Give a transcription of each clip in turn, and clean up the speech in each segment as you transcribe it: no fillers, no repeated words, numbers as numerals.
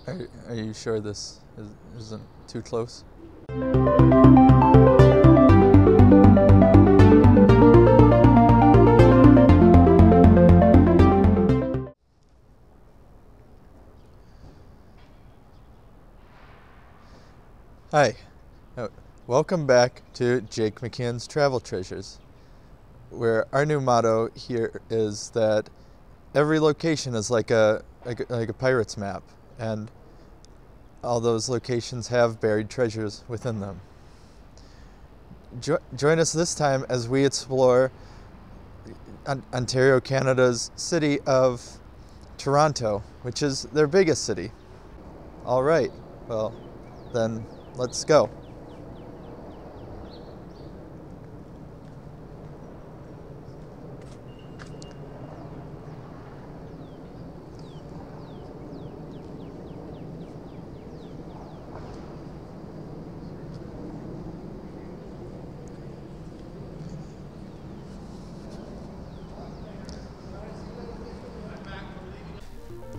Are you sure this isn't too close? Hi, welcome back to Jake McKean's Travel Treasures, where our new motto here is that every location is like a pirate's map, and all those locations have buried treasures within them. Join us this time as we explore Ontario, Canada's city of Toronto, which is their biggest city. All right, well, then let's go.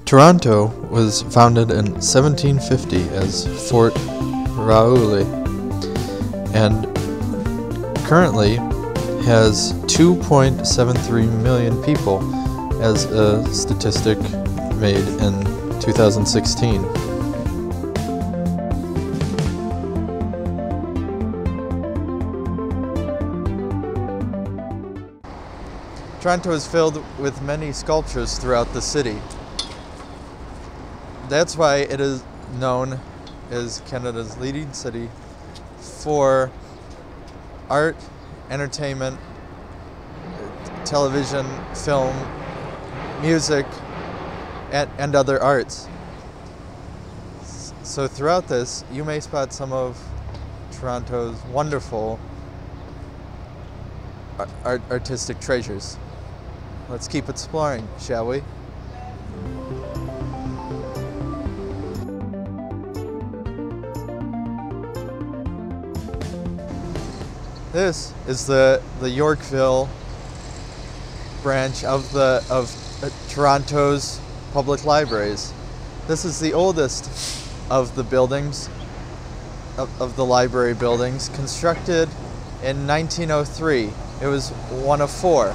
Toronto was founded in 1750 as Fort Rawley, and currently has 2.73 million people as a statistic made in 2016. Toronto is filled with many sculptures throughout the city. That's why it is known as Canada's leading city for art, entertainment, television, film, music, and other arts. So throughout this, you may spot some of Toronto's wonderful artistic treasures. Let's keep exploring, shall we? This is the Yorkville branch of Toronto's public libraries. This is the oldest of the buildings, of the library buildings, constructed in 1903. It was one of four.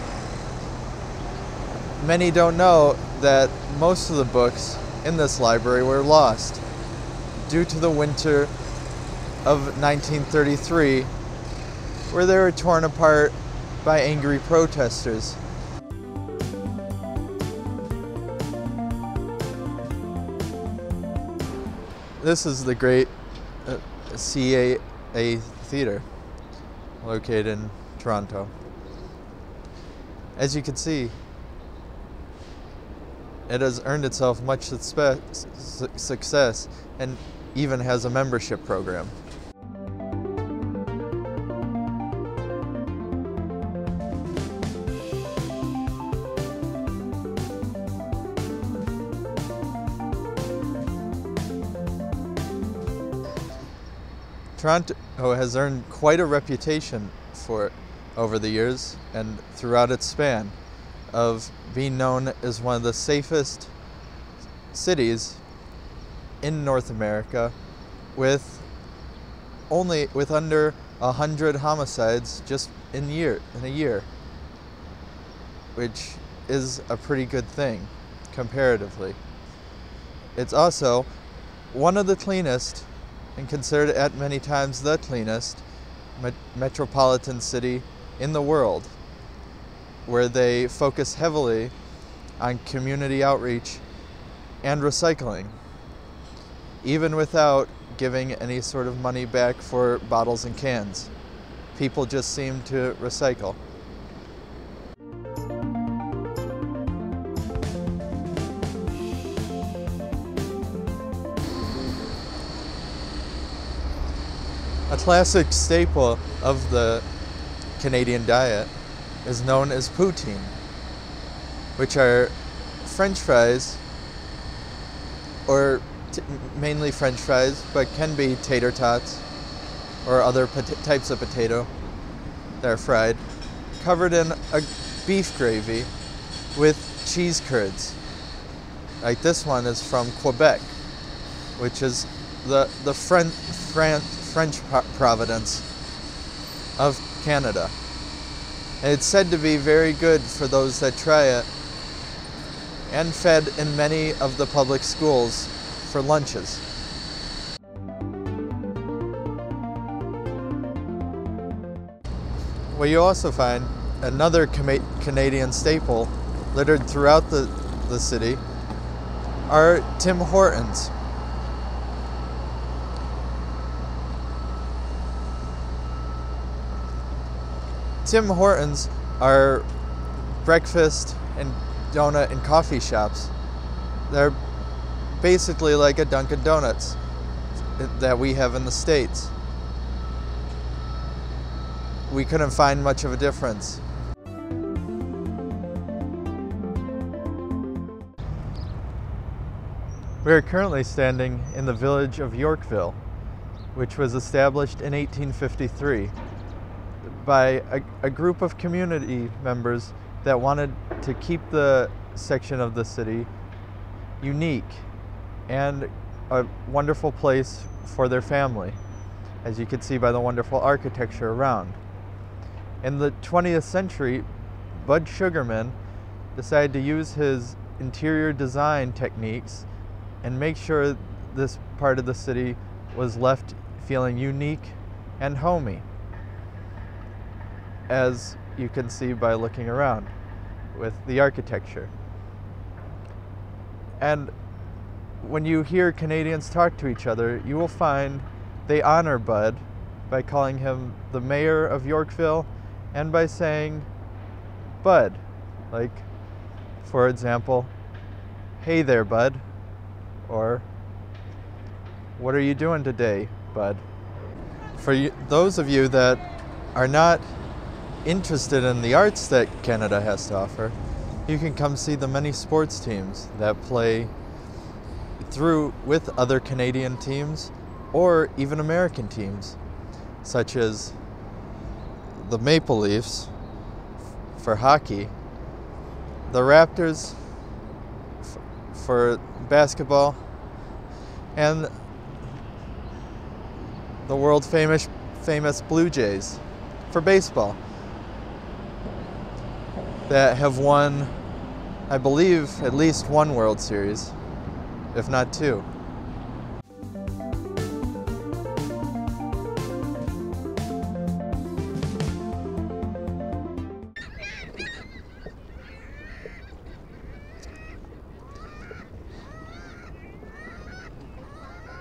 Many don't know that most of the books in this library were lost due to the winter of 1933, where they were torn apart by angry protesters. This is the great CAA Theatre, located in Toronto. As you can see, it has earned itself much success and even has a membership program. Toronto has earned quite a reputation for over the years and throughout its span of being known as one of the safest cities in North America, with under 100 homicides just in a year, which is a pretty good thing comparatively. It's also one of the cleanest, and considered at many times the cleanest, metropolitan city in the world, where they focus heavily on community outreach and recycling, even without giving any sort of money back for bottles and cans. People just seem to recycle. A classic staple of the Canadian diet is known as poutine, which are French fries, or mainly French fries, but can be tater tots or other types of potato that are fried, covered in a beef gravy with cheese curds. Like this one is from Quebec. which is the French province of Canada. And it's said to be very good for those that try it, and fed in many of the public schools for lunches. Well, you also find another Canadian staple littered throughout the city are Tim Hortons. Tim Hortons are breakfast and donut and coffee shops. They're basically like a Dunkin' Donuts that we have in the States. We couldn't find much of a difference. We are currently standing in the village of Yorkville, which was established in 1853 by a group of community members that wanted to keep the section of the city unique and a wonderful place for their family, as you can see by the wonderful architecture around. In the 20th century, Bud Sugarman decided to use his interior design techniques and make sure this part of the city was left feeling unique and homey, as you can see by looking around with the architecture. And when you hear Canadians talk to each other, you will find they honor Bud by calling him the mayor of Yorkville and by saying Bud. Like, for example, "Hey there, Bud," or "What are you doing today, Bud?" For those of you that are not interested in the arts that Canada has to offer, you can come see the many sports teams that play through with other Canadian teams or even American teams, such as the Maple Leafs for hockey, the Raptors for basketball, and the world famous Blue Jays for baseball, that have won, I believe, at least one World Series, if not two.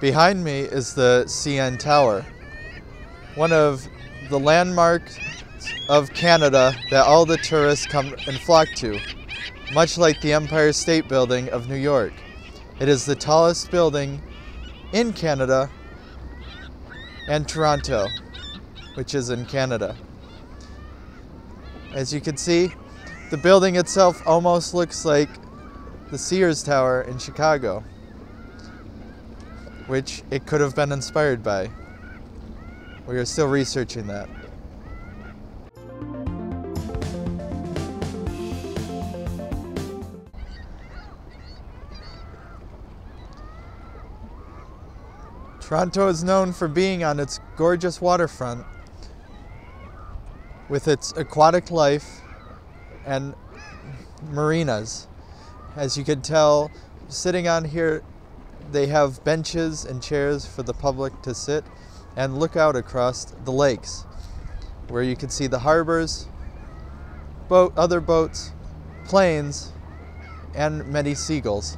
Behind me is the CN Tower, one of the landmarks of Canada that all the tourists come and flock to, much like the Empire State Building of New York. It is the tallest building in Canada and Toronto, which is in Canada. As you can see, the building itself almost looks like the Sears Tower in Chicago, which it could have been inspired by. We are still researching that. Toronto is known for being on its gorgeous waterfront with its aquatic life and marinas. As you can tell, sitting on here, they have benches and chairs for the public to sit and look out across the lakes, where you can see the harbors, other boats, planes, and many seagulls.